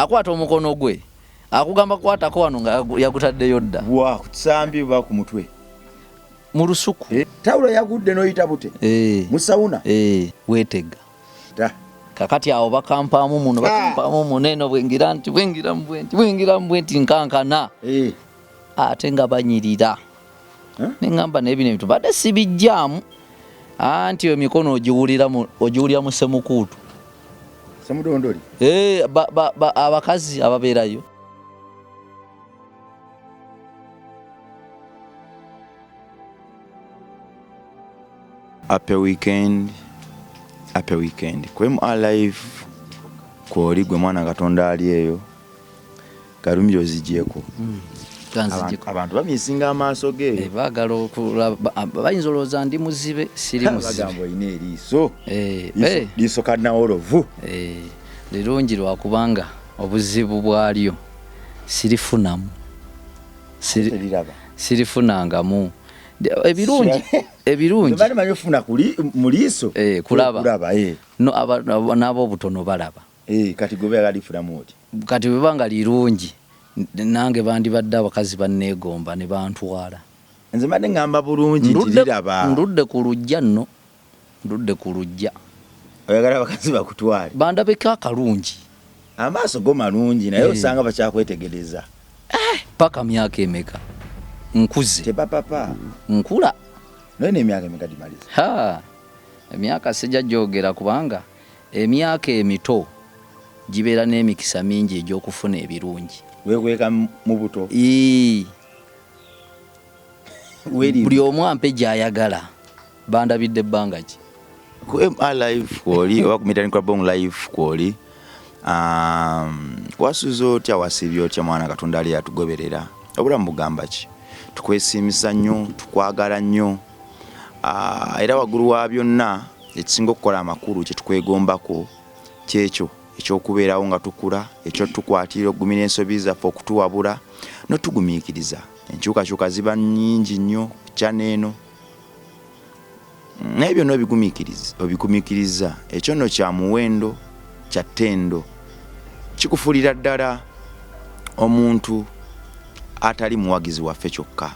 akwata omukono gwe akugamba kwatako wano nga yagutaddeyo dda wa kusambi ba ku mutwe mu lusuku tawulo yagudde noyita bute mu sauna weetega da kakati awo bakampaamu muno bakampaamu muno eno bwengira mu bwenti nkankana ate nga banyirira neŋŋamba n'ebino ebintu badde sibijjaamu anti emikono ogiwulira mu semukuutu semudondoli abakazi ababeerayo happy weekend kwemu alive kwoli gwe mwana Katonda ali eyo galumye ozigyeko abantu bamisinga amaaso ge baagala okulaba bayinza olowooza ndi muzibe siri muzibe bagamba olina eriiso liiso kannawolovu lirungi lwakubanga obuzibu bwalyo sirifunangamu ebirungi bali manyofuna kuli muliiso kulaba nabo obutono balaba kati gobe alifulamu oti kati bwebanga lirungi nange bandibadde abakazi banneegomba ne bantwala nze mbadde ngamba bulungi ntiriraba ndudde ku lujja oyagala abakazi bakutwale bandabeko akalungi amaaso go malungi naye osanga bakyakwetegereza paka myaka emeka nkuze tepapapa nkula naye n'emyaka emeka gimaliza emyaka sijja gyogera kubanga emyaka emito gibeera n'emikisa mingi egy'okufuna ebirungi wekweka mu buto buli omu ampe gy'ayagala bandabidde ebbanga ki ku live kwoli oba ku Media Club live kwoli wasuza otya wasibye otya mwana Katonda ali atugoberera obulamu bugamba ki tukwesiimisa nnyo tukwagala nnyo era waggulu wa byonna ekisinga okukola amakulu kye tukwegombako kyekyo ekyokubeerawo nga tukula ekyo tukwatira okugumira ensobi zaffe okutuwabula n'otugumiikiriza enkyukakyuka ziba nnyingi nnyo kyana eno naye byonna obigumiikiriza ekyo nno kya muwendo kya ttendo kikufuulira ddala omuntu atali muwagizi waffe kyokka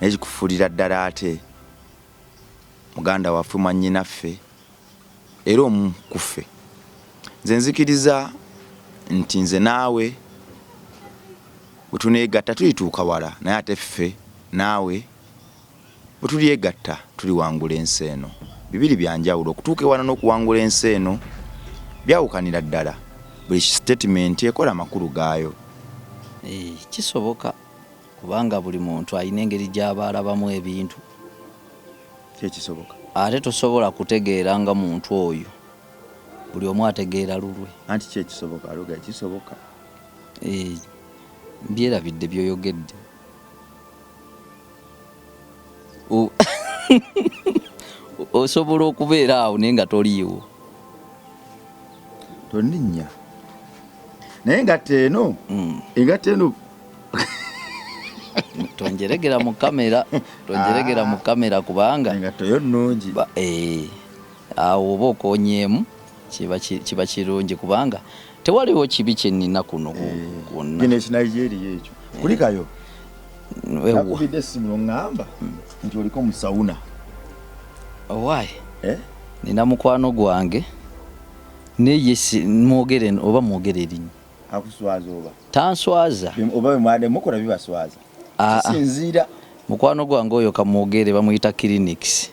naye kikufuulira ddala ate muganda waffe mwannyinaffe era omu ku ffe nze nzikiriza nti nze naawe bwe tuneegatta tulituuka wala naye ate ffe naawe bwe tulyegatta tuliwangula ensi eno bibiri byanjawulo okutuuka ewala n'okuwangula ensi eno byawukanira ddala buli statement ekola amakulu gaayo kisoboka kubanga buli muntu alina engeri gy'aba alabamu ebintu kyekisoboka ate tosobola kutegeera nga muntu oyo buli omu ategeera lulwe anti kyekisoboka aluga kisoboka byerabidde byoyogedde osobola okubeera awo naye nga toliiwo toninnya naye ngatte eno engatte eno tonjeregera mu kamera kubanga engatto yo nnungi awo oba okonyeemu kiba kirungi kubanga tewaliwo kibi kyenina kuno kwonna gino ekinaijeriya ekyo kulikayo nakubidde essimu noŋŋamba nti oliko mu sauna owaayi nina mukwano gwange naye mwogere erinnya akuswaza oba tanswaza oba bemwadde mukola bibaswaza kisinziira mukwano gwange oyo kamwogere bamuyita clinics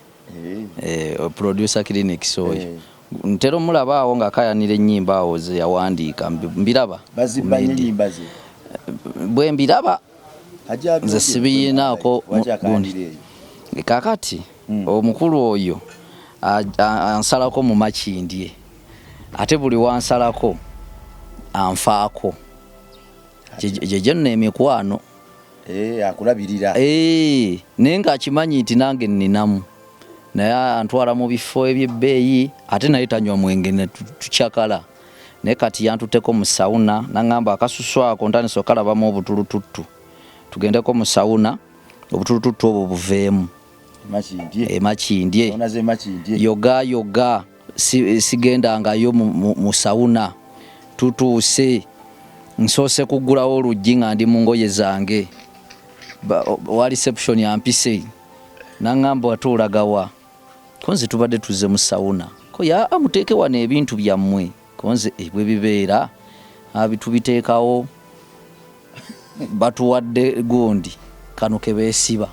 producer clinics oyo ntera omulaba awo ng'akayanira ennyimba awo ze yawandiika mbiraba bazibbanye ennyimba ze bwe mbiraba nze sibiyiinaako gundi kakati omukulu oyo ansalako mu makindye ate buli wansalako anfaako gyegyo nno emikwano akulabirira naye ng'akimanyi nti nange nninamu naye antwala mu bifo ebyebbeeyi ate naye tanywa mwenge ne tukyakala naye kati yantutteko mu sawuna naŋŋamba akasusu ako ntandise okalabamu obutulututtu tugendeko mu sawuna obutulututtu obwo buveemu makindye yoga sigendangayo mu sawuna tutuuse nsoose kugulawo oluggi nga ndi mu ngoye zange wa reception yampise nangamba watuulagawa konze tubadde tuze mu sauna ko ya amuteeke wano ebintu byammwe konze bwe bibeera abitubiteekawo batuwadde gundi kano kebeesiba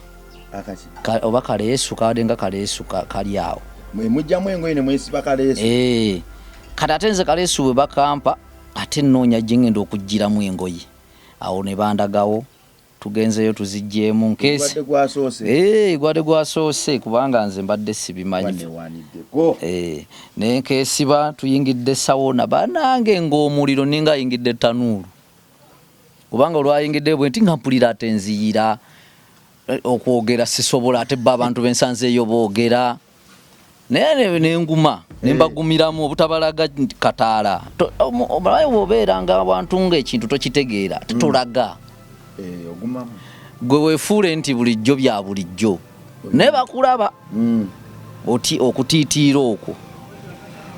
oba kaleesu kawadde nga kaleesu kali awo mujjamu engoye ne mwesiba kaleesu kati ate nze kaleesu bwe bakampa ate nnoonya gye ngenda okuggiramu engoye awo ne bandagawo tugenzeyo tuzijjeemu nkeesi gwadde gwasoose kubanga nze mbadde sibimanyi naye nkeesiba tuyingidde sawona banange ng'omuliro ninga ayingidde tanuulu kubanga olwayingidde bwe nti nga mpulira ate nziyira okwogera sisobola ate bba abantu bensanzeeyo boogera naye nenguma nembagumiramu obutabalaga kataala omulayo bwobeera nga abantu ng'ekintu tokitegeera tetolaga gwe weefuule nti bulijjo bya bulijjo naye bakulaba okutiitiira okwo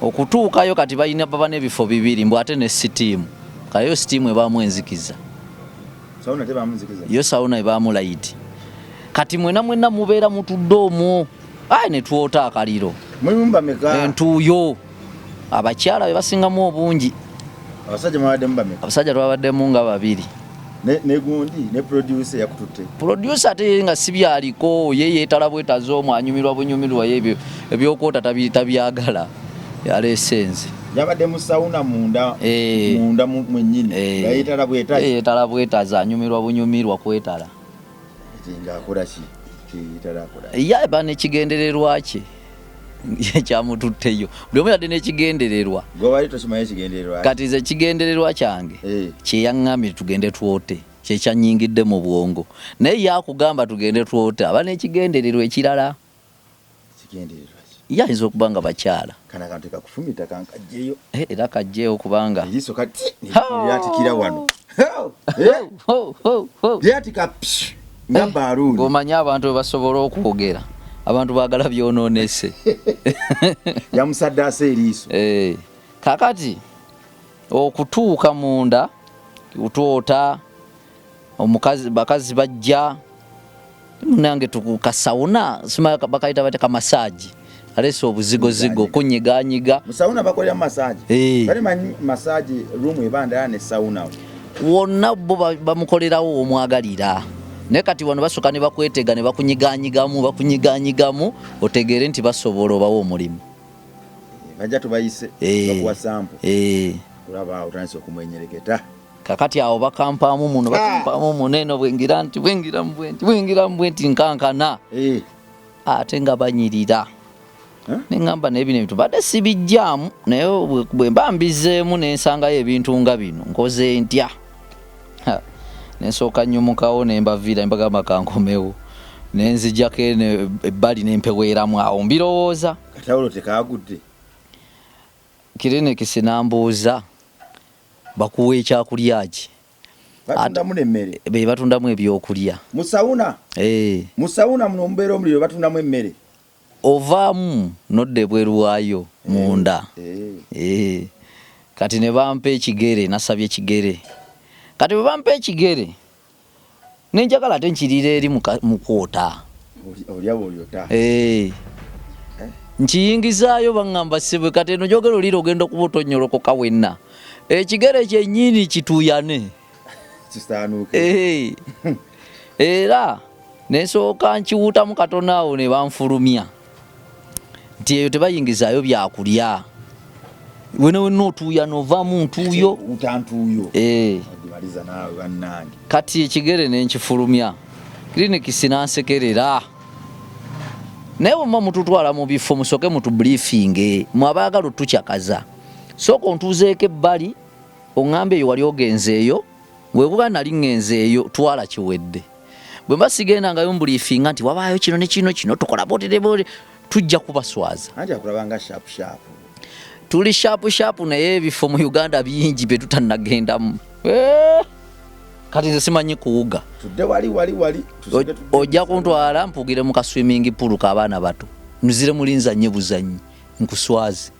okutuukayo kati baba n'ebifo bibiri mbw ate ne sitiimu kayo sitiimu ebaamu enzikiza yo sawuna ebaamu layiti kati mwena mubeera mutudde omwo ne tuwota akaliro entuuyo abakyala be basingamu obungi abasajja twabaddemu nga babiri ne producer yakututte producer ate nga sibyaliko ye yeetala bwetazo omwo anyumirwa bunyumirwa ebyokwota tabyagala yaleesenze yabadde mu sauna munda mwennyini yeetala bwetaza anyumirwa bunyumirwa kwetala ngaakola ki yaba nekigendererwa kye kyamututteyo buli omu yadde nekigendererwa kati ze kigendererwa kyange kyeyaŋŋambye tugende twote kyekyanyingidde mu bwongo naye yakugamba tugende twote aba nekigendererwa ekirala yayinza okuba nga bakyala era kajjeyo kubanga ng'omanyi abantu bwe basobola okwogera abantu baagala byonoonese yamusaddaasa eriiso kakati okutuuka munda utwota bakazi bajja nange tukasawuna bakayita bate kamasaaji alese obuzigozigo kunyiganyiga musawuna bakolera masaaji bali manyi masaaji room ebanda ne sauna wonna bo bamukolerawo omwagalira naye kati wano basooka ne bakwetega ne bakunyiganyigamu otegeere nti basobola obawo omulimu bajja tubayise bakuwa sampo kulaba otandise okumwenyereketa kakati awo bakampaamu muno eno bwengiramu bwenti nkankana ate nga banyirira neŋŋamba n'ebino ebintu badde sibijjaamu naye bwe mba mbizeemu nensangayo ebintu nga bino nkoze ntya nensooka nnyumukawo nembaviira nembagamba kankomewo nenzijjako ebbali nempeweeramu awo mbirowooza katawulo tekagudde kiriniki sinambuuza bakuwa ekyakulya ki batundamu n'emmere be batundamu ebyokulya musawuna muno mubeera omuliro batundamu emmere ovaamu nodde bweru waayo munda kati ne bampa ekigere nasabye ekigere kati bwe bampa ekigere nenjagala ate nkirira eri mu kwota nkiyingizaayo baŋŋamba sibwe kati eno gyogera olira ogenda okuba otonyolokoka wenna ekigere kyennyini kituuyane era nensooka nkiwuutamu katono awo ne banfulumya nti eyo tebayingizaayo byakulya wenna otuuyana ovaamu ntuuyo kati ekigere nenkifulumya kiriniki sinansekerera naye bwemba mututwala mu bifo musooke mutubriefinge mwabaagala otukyakaza sooka ontuuzeeko ebbali oŋŋambe eyo wali ogenzeeyo bwekuba nali ŋŋenzeeyo twala kiwedde bwe mba sigendangayo mbriefinga nti wabaayo kino ne kino tukola boterebote tujja kubaswaza tuli shapu naye ebifo mu Uganda bingi bye tutannagendamu kati nze simanyi kuwuga ojja kuntwala mpugire mu kaswimming pool k'abaana bato nuzire mulinza nnyo buzanyi nkuswaze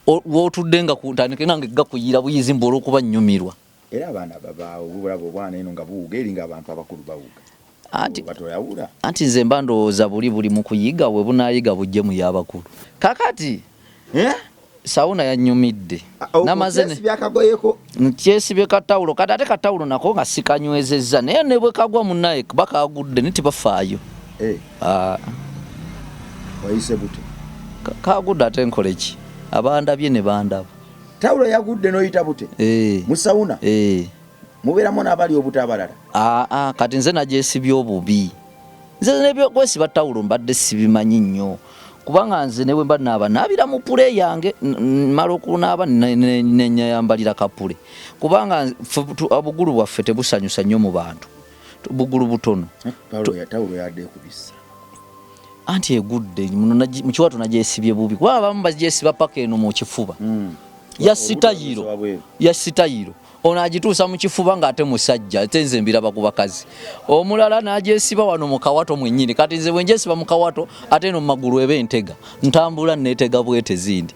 wotudde nga kutandike nange gakuyira buyizi mbolo kuba nnyumirwa era abaana babaawo bulabo bwana eno nga buwuga eri nga abantu abakulu bawuga anti nze mba ndowooza buli mu kuyiga we bunayiga bujje mu y'abakulu kakati sawuna yannyumidde nkyesibye katawulo kati ate katawulo nako nga sikanywezezza naye ne bwe kagwa munnaye bakagudde ne tibafaayo wayise bute kagudde ate nkole ki abandabye ne bandaba tawulo yagudde n'oyita bute mu sawuna mubeeramu n'abali obutabalala kati nze nagyesibye obubi nze nebyokwesiba tawulo mbadde sibimanyi nnyo kubanga nze newe mba naaba naabira mu pule yange mala okunaaba nenyayambalira kapule kubanga obugulu bwaffe tebusanyusa nnyo mu bantu bugulu butono tawulo yadde kubisa anti egudde mu kiwato nagyesibye bubi kuba abamu bagyesiba paka eno mu kifuba yasitayiro ono agituusa mu kifuba ng'ate musajja ate nze mbiraba ku bakazi omulala n'agyesiba wano mu kawato mwennyini kati nze bwe ngyesiba mu kawato ate eno mu magulu eba entega ntambula neetega bwete zindi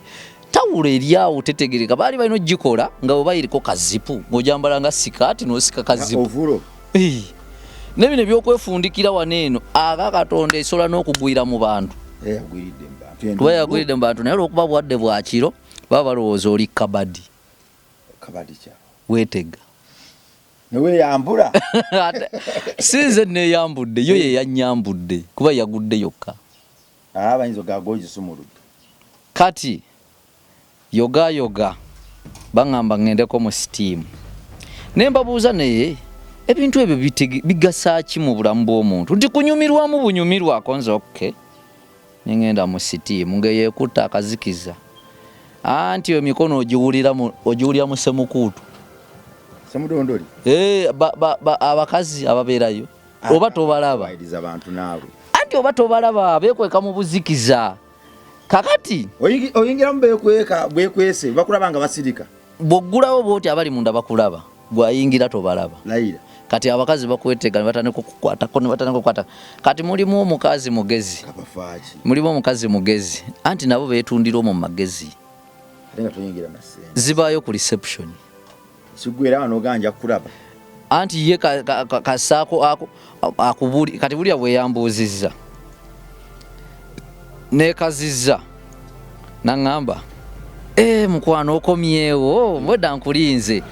tawulo eryawo tetegereka baali balina ogikola nga bwe bayiriko kazipu ng'ojambala nga sikaati n'osika kazipu n'ebino ebyokwefundikira wano eno Katonda esobola n'okugwira mu bantu kuba yagwiridde mu bantu naye olw'okuba bwadde bwa kiro baba balowooza oli kabadi weetega neweyambula sinze neyambudde yo yeyanyambudde kuba yagudde yokka abayinza gagogisumuludde kati yoga baŋŋamba ŋŋendeko mu sitiimu ne mbabuuza naye ebintu ebyo bigasa ki mu bulamu bw'omuntu nti kunyumirwamu bunyumirwako nze okke neŋŋenda mu sitiimu ng'eyeekutta akazikiza anti emikono ogiwulira mu semukuutu semudondoli abakazi ababeerayo oba tobalaba anti oba tobalaba beekweka mu buzikiza kakati oyingiramu bekwese bakulaba nga basirika bw'oggulawo bwoti abali munda bakulaba gwayingira tobalaba layira kati abakazi bakwetega ne batandika okukwata kati mulimu omukazi mugezi anti nabo beetundira omwo mu magezi zibaayo ku reception sigwera wano oganja kulaba anti ye kasaako akubuli kati buli bweyambuuzizza nekazizza naŋŋamba mukwano okomyewo mbwedda nkulinze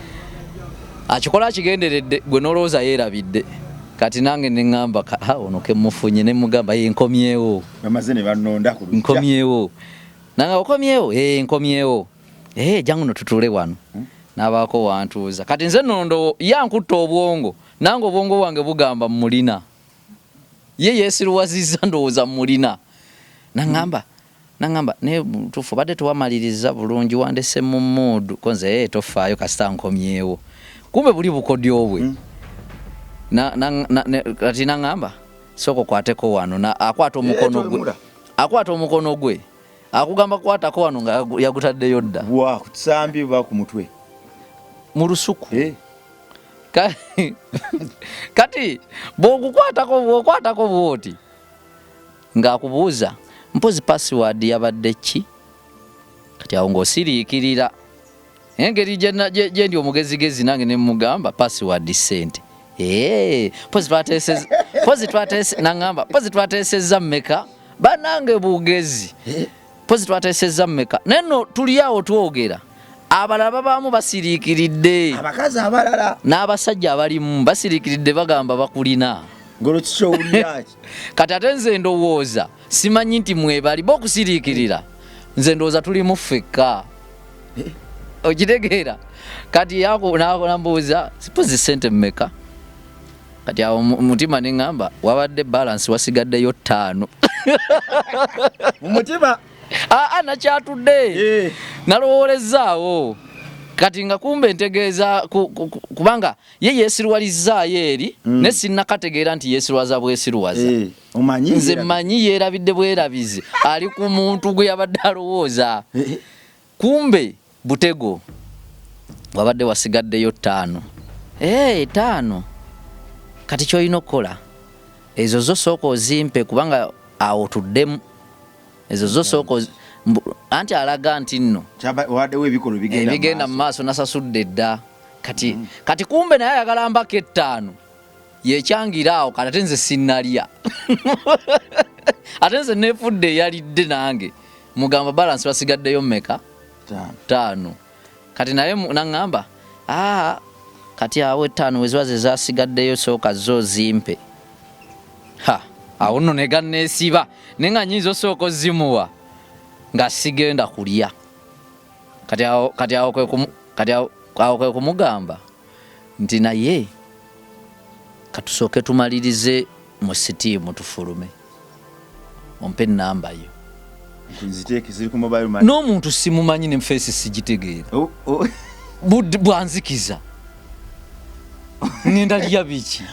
akikola akigenderedde gwe nolowooza yeerabidde kati nange neŋŋamba ono kemufunye nemugamba nkomyewo bamaze ne banonda ku nkomyewo nanga okomyewo nkomyewo jangu no tutule wano nabaako wantuuza kati nze nondo yankutta obwongo nange obwongo bwange bugamba mulina ye yeesiruwazizza ndowooza mulina naŋŋamba ne tufu badde tuwamaliriza bulungi wandese mu muudu konze tofaayo kasita nkomyewo kumbe buli bukodyo bwe kati naŋŋamba soko kwateko wano akwata omukono gwe akugamba kwatako wano nga yagutaddeyo dda kusambi ba ku mutwe mu lusuku kati bw'okwatako bwoti ng'akubuuza mpozi password yabadde ki kati awo ng'osiriikirira engeri gye ndi omugezigezi nange ne mugamba password sente pozi twateesezza mmeka banange bugezi pozi twateesezza mmeka neno tuli awo twogera abalala babaamu basiriikiridde abakazi abalala n'abasajja abalimu basiriikiridde bagamba bakulina ngolokikyowuliraki kati ate nze ndowooza simanyi nti mwebali bokusiriikirira nze ndowooza tulimu ffekka okitegeera kati nambuuza sipozi sente mmeka kati awo mutima neŋŋamba wabadde balance wasigaddeyo 5 mumutima nakyatudde nalowoolezaawo kati nga kumbe ntegeeza kubanga ye yeesiruwalizzaayo eri ne sinnakategeera nti yeesiruwaza bwesiruwaza nze mmanyi yeerabidde bwerabize ali ku muntu gwe yabadde alowooza kumbe butego wabadde wasigaddeyo 5 5 kati kyolina okukola ezo zo sooka ozimpe kubanga awo tuddemu ezo zo sooka anti alaga nti nno wadewo ebikolo bigenda mu maaso nasasudde dda kati kumbe naye ayagala mbaka 5 yekyangira awo kati ate nze sinnalya ate nze neefudde yalidde nange mugamba balance basigaddeyo mmeka 5 kati naye naŋŋamba kati awo 5 weziba ze zasigaddeyo sooka zo zimpe awo nno ne ganneesiba naye nga nnyinza osooka ozimuwa nga sigenda kulya kati awo kwe kumugamba nti naye katusooke tumalirize mu sitiimu tufulume ompe ennamba yo n'omuntu simumanyi ne feesi sigitegeera bwanzikiza ngenda lya biki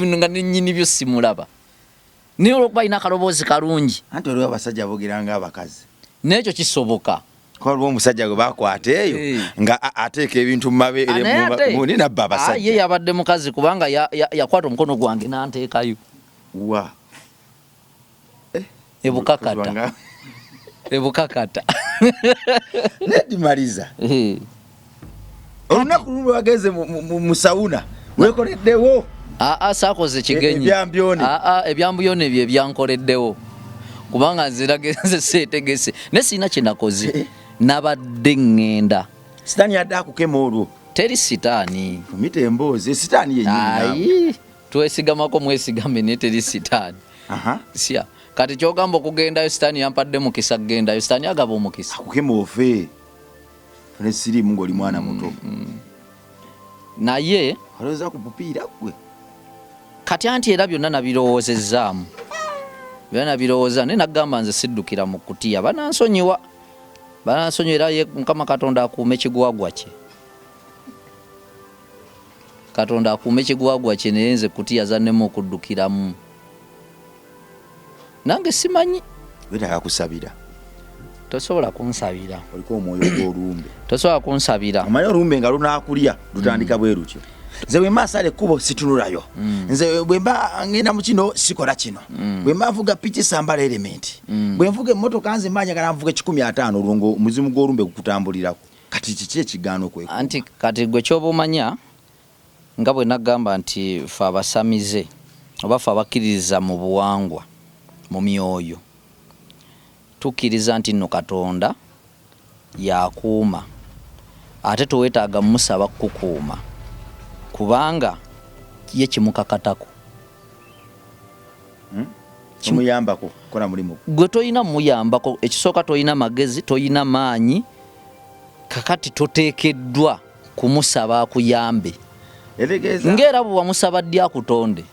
nga nenyini byo simulaba naye olwokuba alina akaloboozi kalungi anti olwo abasajja boogera nga abakazi n'ekyo kisoboka kwaliwo omusajja gwe bakwata eyo nga ateeka ebintu mu mabeere muni nabba abasajja ye yabadde mukazi kubanga yakwata omukono gwange nanteekayo wa ebukakata nedimaliza olunaku lumu wageze mu sauna wekoleddewo saakoze kigenyi ebyambuyona ebyo ebyankoleddewo kubanga nze seetegese naye sirina kyenakoze nabadde ŋŋenda sitaani yadde akukema olwo teri sitaani fumita emboozi sitaani yenyini twesigamako mwesigame naye teri sitaani sya kati kyogamba okugendayo sitaani yampadde mukisa kugendayo sitaani agaba omukisa akukema ofe ne sirimu ng'oli mwana muto naye olowooza ku bupiira gwe kati anti era byonna nabirowoozezaamu nabirowooza naye nagamba nze siddukira mu kutiya banansonyiwa era Mukama Katonda akuume ekigwagwa kye Katonda akuume ekigwagwa kye naye nze kutiya zannemu okuddukiramu nange simanyi wetaaga kusabira tosobola kunsabira oliko omwoyo gw'olumbe tosobola kunsabira omanyi olumbe nga lunaakulya lutandika bwe lutyo nze bwe mba sala ekkubo situnulayo nze bwe mba ngenda mu kino sikola kino bwe mba nvuga piki sambala elementi bwe nvuga emmotoka nze mba njagala nvuga 150 olwo omuzimu gw'olumbe gukutambulirako kati kiki ekigaano kwe anti kati gwe kyoba omanya nga bwe nagamba nti fe abasamize oba fe abakkiririza mu buwangwa mu myoyo tukkiriza nti nno Katonda yakuuma ate towetaaga musaba kukuuma kubanga ye kimukakatako kimuyambako kola mulimu gwe toyina muyambako ekisooka toyina magezi toyina maanyi kakati toteekeddwa kumusaba akuyambe ng'era bwe wamusaba ddi akutonde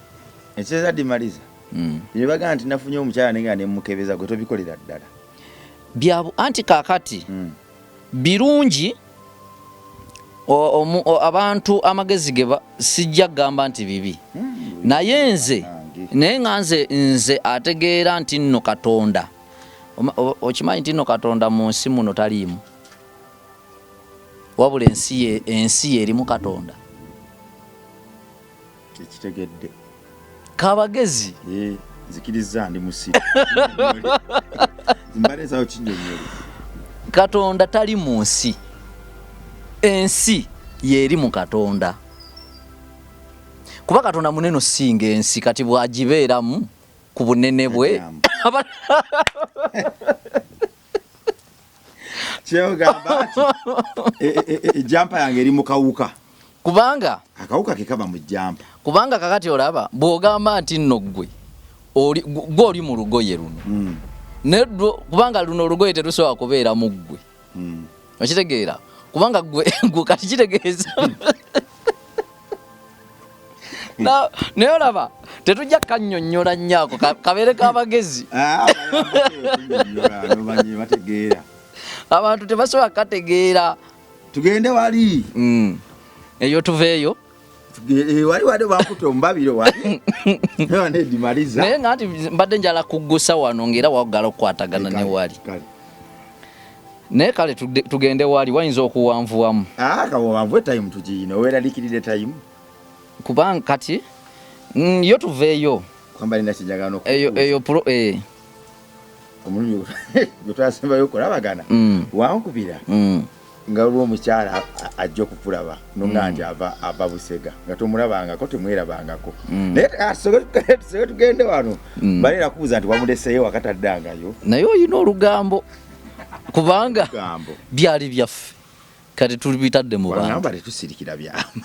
ekyeza dimaliza bye bagamba nti nafunye omukyala nenga nemukebeza gwe tobikolera ddala byabu anti kakati birungi abantu amagezi ge sijja gamba nti bibi naye nga nze ategeera nti nno Katonda okimanyi nti nno Katonda mu nsi muno taliimu wabula ensi erimu Katonda ekitegedde kabagezi zikiriza ndi musiri mbaleza kinyonyoli Katonda tali mu nsi ensi yeri mu Katonda kuba Katonda munene singa ensi kati bwagibeeramu ku bunene bwe kyogamba ejampa yange eri mu kawuka kubanga akawuka ke kaba mu jampa kubanga kakati olaba bw'ogamba nti nno gwe oli mu lugoye luno kubanga luno olugoye terusobola kubeera mu ggwe okitegeera kubanga gwe kati kitegeeza naye olaba tetujja kannyonnyola nnyako kabeere k'abagezi abantu tebasobola kategeera tugende wali eyo tuveeyo wali wadde bakuta omubabiro wali nedimaliza naye nga nti mbadde njala kuggusa wano ng'era wagala okukwatagana ne wali naye kale tugende wali wayinza okuwanvuwamu kawanvu etayimu tugiyina oweeralikirire etayimu kubanga kati yo tuveeyo kwamba linda kijagano eyo omulungi gutwasembayo okulabagana wankubira nga olwo omukyala ajja okukulaba nonganja ava Busega nga tomulabangako temwerabangako naye tusobola tugende wano balera kubuuza nti wamuleseyo wakataddangayo naye olina olugambo kubanga byali byaffe kati tulibitadde mu bantu tetusirikira byama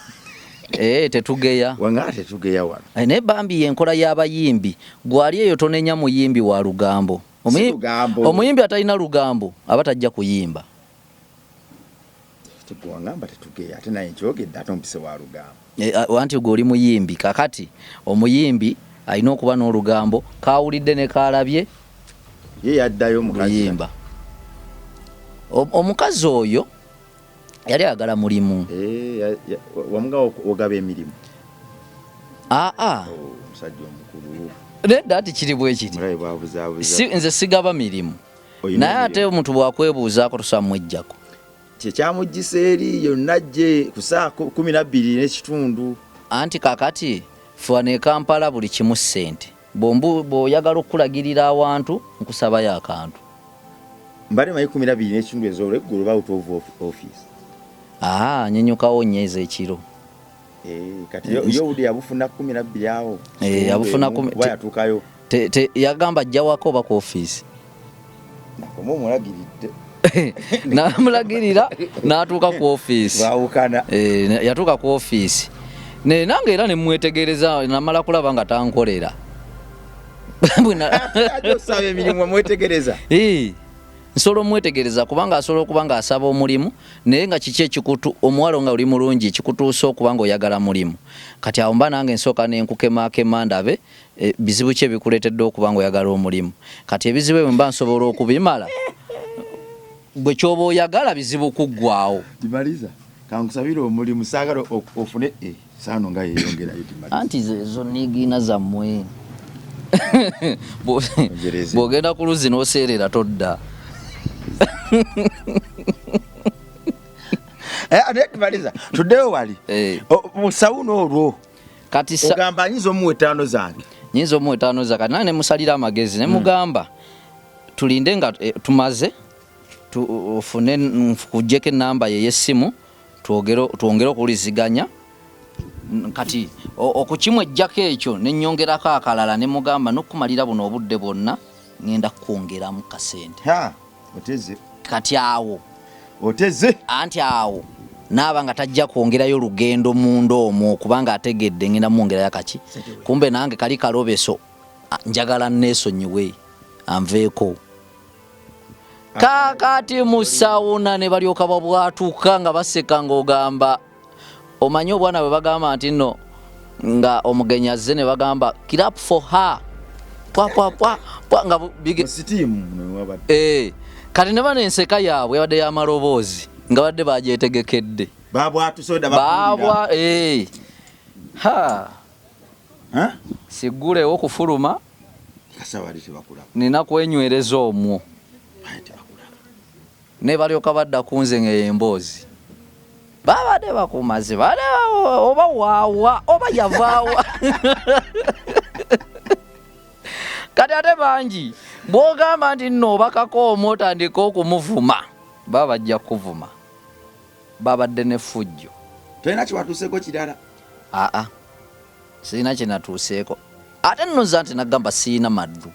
tetugeya wanga tetugeya wano naye bambi yenkola y'abayimbi gwali eyo tonenya muyimbi wa lugambo omuyimbi atalina lugambo aba tajja kuyimba wangamba tetugeya ate naye nkyogedde ate ompise wa lugambo wanti gwe oli muyimbi kakati omuyimbi alina okuba n'olugambo kawulidde ne kalabye ye yaddayo muyimba omukazi oyo yali agala mulimu wamuga ogaba emirimu omusajja omukulu nedda ati kiri bwe kiri nze sigaba mirimu naye ate omuntu bwakwebuuzaako tosamwejjako kyekyamugisa eri yonna gye ku saa 12 n'ekitundu anti kakati fuana e Kampala buli kimu ssente bw'oyagala okulagirira awantu nkusabayo akantu mbale mayi 12 n'ekitundu ez'olweggulu ba out of office nyenyukawo nyeeza ekiro kati yo udi yabufuna 12 awo yabufuna yatuukayo yagamba ajja wako oba ku office nakomo omulagiridde namulagirira n'atuuka ku office yatuuka ku office nange era nemwetegereza namala kulaba nga tankolera osaba emirimu amwetegereza nsobola omwetegereza kubanga asobola okuba nga asaba omulimu naye nga kiki ekikutu omuwalo nga oli mulungi kikutuusa okuba nga oyagala mulimu kati awo mba nange nsooka nenkukemakema ndabe bizibu ki ebikuleetedde okuba nga oyagala omulimu kati ebizibu ebyo mba nsobola okubimala bwe kyoba oyagala bizibu kuggwaawo dimaliza kankusabira omulimu saagala ofune saano nga yeyongerayo anti zo nigiina zammwe bw'ogenda ku luzzi n'oseerera todda Dimaliza tuddeyo wali musawuno olwo kati ogamba nyinza omuwa 5 zange nyinza omuwa 5 zange kati ne musalira amagezi ne mugamba tulinde nga tumaze tufune kujjeko enamba ye y'essimu twongere okuwuliziganya kati okukimwejjako ekyo nennyongerako akalala ne mugamba n'okumalira buno obudde bwonna ngenda kwongeramu kasente oteze kati awo oteze anti awo naaba nga tajja kwongerayo lugendo munda omwo kubanga ategedde ngenda mwongerayo kaki kumbe nange kali kalobeso njagala neesonyiwe anveeko kakati musawuna ne balyoka babwatuka nga baseka ng'ogamba omanyi obwana bwe bagamba nti nno nga omugenyi azze ne bagamba clap for her pwa nga kati ne bano enseka yaabwe yabadde y'amaloboozi nga badde bagyetegekedde babwa siggulewo okufuluma nina kwenywereza omwo ne balyoka badda kunze ng'emboozi babadde bakumaze bale oba waawa oba yavaawa kati ate bangi bw'ogamba nti nno obakako omwo otandika okumuvuma baba bajja kuvuma babadde ne fujjo tolina kiwatuuseeko kirala sirina kyenatuuseeko ate nnoza nti nagamba sirina maddu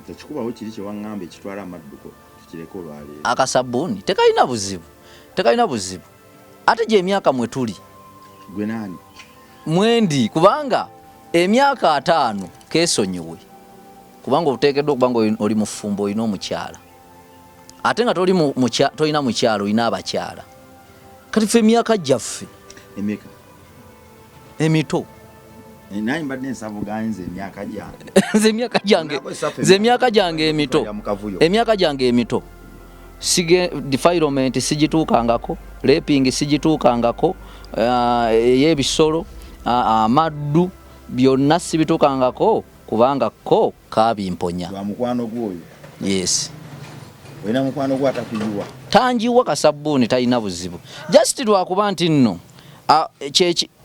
tekikubawo kiri kyewaŋŋamba ekitwala amadduko tukireko olwaleero akasabbuuni tekalina buzibu ate gye emyaka mwe tuli gwe naani mwendi kubanga emyaka 5 keesonyiwe kubanga oteekeddwa okuba nga oli mufumbo olina omukyala ate nga tolina mukyala olina abakyala kati ffe emyaka gyaffe emito naye mbadde nsavuganyinza emyaka gyange nze emyaka gyange emito defilement sigituukangako raping sigituukangako ey'ebisolo amaddu byonna sibituukangako kubanga ko kabimponya mukwano gwoyo yes wena mukwano gwo atakuyiwa tanjiwa kasabbuuni talina buzibu just lwakuba nti nno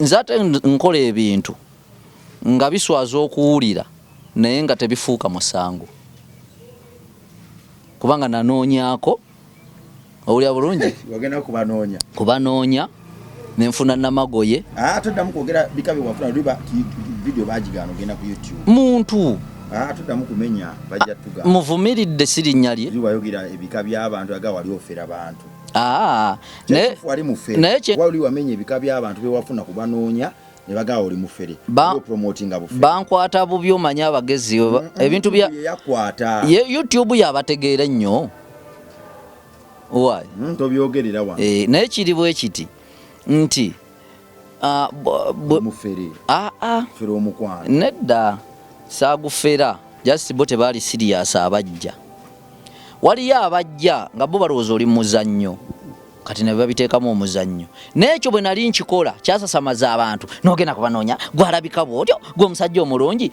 nze ate nkola ebintu nga biswaza okuwulira naye nga tebifuuka musango kubanga nanoonyako owulira bulungi wagenda kubanoonya nenfuna namagoye toddamu kwogera bikabe wafuna liba video bagigana ogenda ku YouTube muntu toddamu kumenya bajja tuga muvumiridde sirinnya lye wayogera ebika by'abantu aga wali ofera abantu wali mufere naye wali wamenya ebika by'abantu bewafuna kubanoonya ne bagaa oli mufere promotinga bufere bankwata bubi omanya abagezi ebintu bya yakwata YouTube yabategeera nnyo tobyogerera wa naye kiri bwe kiti nti mufere fere omukwano nedda saagufera just bo tebaali serious abajja waliyo abajja nga bo balowooza oli muzannyo kati ne babiteekamu omuzannyo n'ekyo bwe nali nkikola kyasasamaza abantu n'ogenda kubanoonya gwalabika bw'otyo gw'omusajja omulungi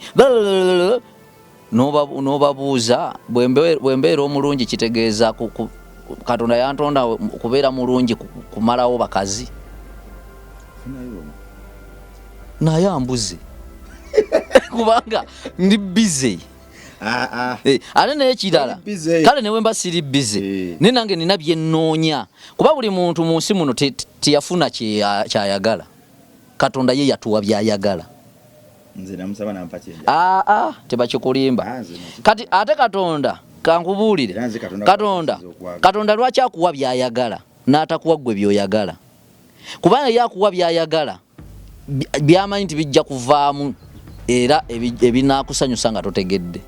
n'obabuuza bwe mbeera omulungi kitegeeza Katonda yantonda kubeera mulungi kumalawo bakazi naye ambuze kubanga ndi busy ate naye kirala kale newe mba siri busy naye nange nina bye nnoonya kuba buli muntu mu nsi muno teyafuna kyayagala Katonda ye yatuwa byayagala nze namusaba nampa kyenda tebakikulimba kati ate Katonda kankubuulire Katonda lwaki akuwa byayagala n'atakuwa ggwe byoyagala kubanga yakuwa byayagala byamanyi nti bijja kuvaamu era ebinaakusanyusa nga totegedde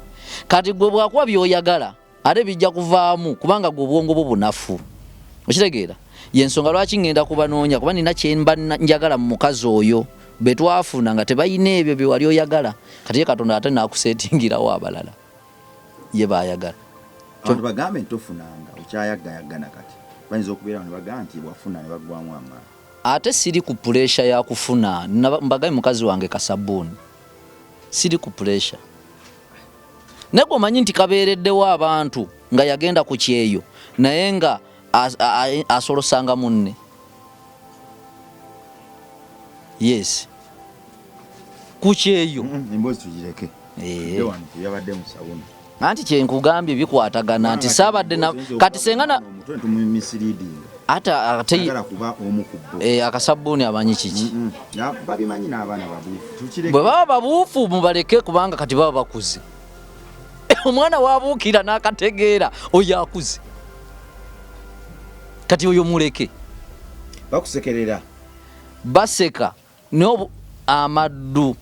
kati gwe bwakuwa byoyagala ate bijja kuvaamu kubanga gwe obwongo bwo bunafu okitegeera yensonga lwaki ngenda kubanoonya kuba nina kyemba njagala mu mukazi oyo betwafuna nga tebayina ebyo bye wali oyagala kati ye Katonda ate naakusetingirawo abalala ye baayagala abantu bagambe ntofunanga okyayagayagana kati bayinza okubeera ne bagamba nti bwafuna ne baggwamu amaanyi ate siri ku pressure ya kufuna mbagaye mukazi wange Kasabuni siri ku pressure nego manyi nti kabeereddewo abantu nga yagenda ku kyeyo naye nga asolosanga munne yes ku kyeyo embozi tugireke yabadde mu sawuni anti kyenkugambye bikwatagana nti saabadde kati sengana ate Akasabuni amanyi kiki babimanyi n'abaana babuufu bwe baba babuufu mubaleke kubanga kati baba bakuze omwana wabuukira n'akategeera oyo akuze kati oyo muleke bakusekerera baseka naye amaddu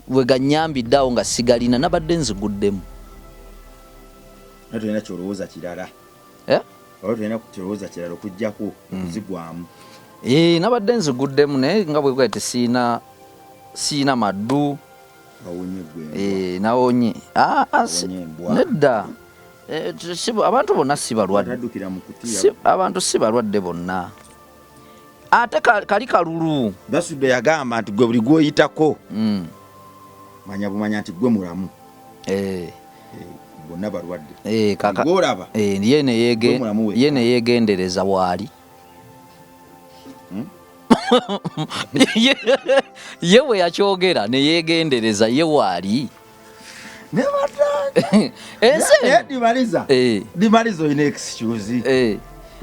bwe ganyambiddeawo nga sigalina nabadde nziguddemu tulina kyolowooza kirala oba tulina kyolowooza kirala okujjako okuzigwamu nabadde nziguddemu naye nga bwe kwete siina maddu nawonye nedda abantu bonna si balwadde abantu si balwadde bonna ate kali kalulu Basudde yagamba nti gwe buli gwoyitako manya bumanya nti gwe mulamu bonna balwadde olaba ye neyegendereza waali ye we yakyogera neyegendereza ye waali dimaliza oyina excuse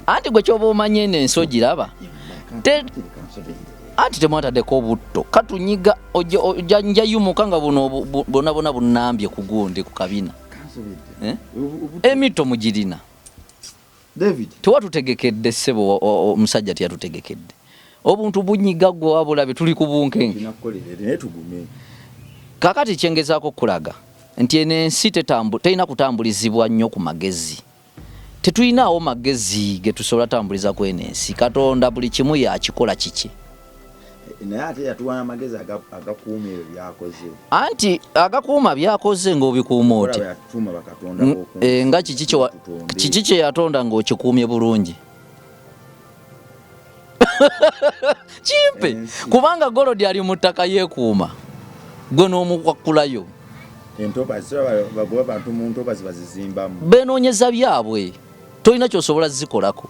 anti gwe kyoba omanye n'ensi ogiraba anti temwataddeko obutto katunyiga ojjanjayumuka nga bonna bunnambye ku gundi ku kabina emito mugirina tewatutegekedde ssebo omusajja teyatutegekedde obuntu bunyiga gwe wabulabe tuli ku bunkenge kakati kyengezaako okulaga nti eno ensi terina kutambulizibwa nnyo ku magezi tetulinawo magezi ge tusobola tambulizako eno ensi Katonda buli kimu yakikola kiki naye ate yatuwa amagezi agakuuma ebyo byakoze anti agakuuma byakoze ng'obikuuma oti nga kiki kye yatonda ng'okikuumye bulungi kimpe kubanga Golodi ali mu ttaka yeekuuma gwe n'omukwakulayo beenoonyeza byabwe tolina kyosobola zikolako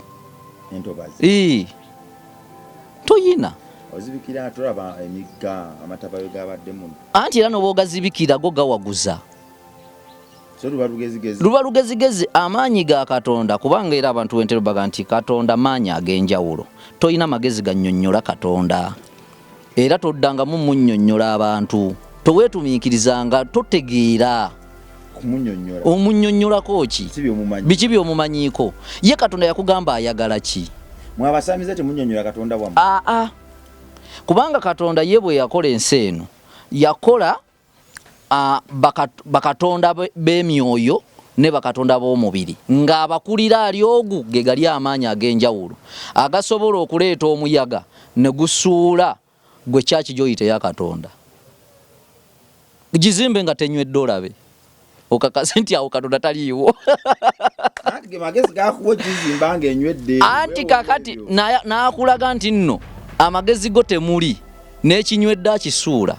toyina ozibikira tulaba emigga amatabayo gabaddemu anti era n'oba ogazibikira go gawaguza so luba lugezigezi amaanyi ga Katonda kubanga era abantu wentero baga nti Katonda maanyi ag'enjawulo toyina magezi gannyonnyola Katonda era toddangamu munnyonnyola abantu toweetumiikirizanga totegeera omunnyonnyolako ki biki by'omumanyiiko ye Katonda yakugamba ayagala ki mwabasamize temunnyonnyola Katonda wammwe kubanga Katonda ye bwe yakola ensi eno yakola bakatonda b'emyoyo ne bakatonda b'omubiri ng'abakulira ali ogu ge gali amaanyi ag'enjawulo agasobola okuleeta omuyaga ne gusuula gwe kyaki gy'oyita ya Katonda gizimbe nga tenywedde olabe okakase nti awo Katonda taliiwo anti kakati n'akulaga nti nno amagezi go temuli n'ekinywedde akisuula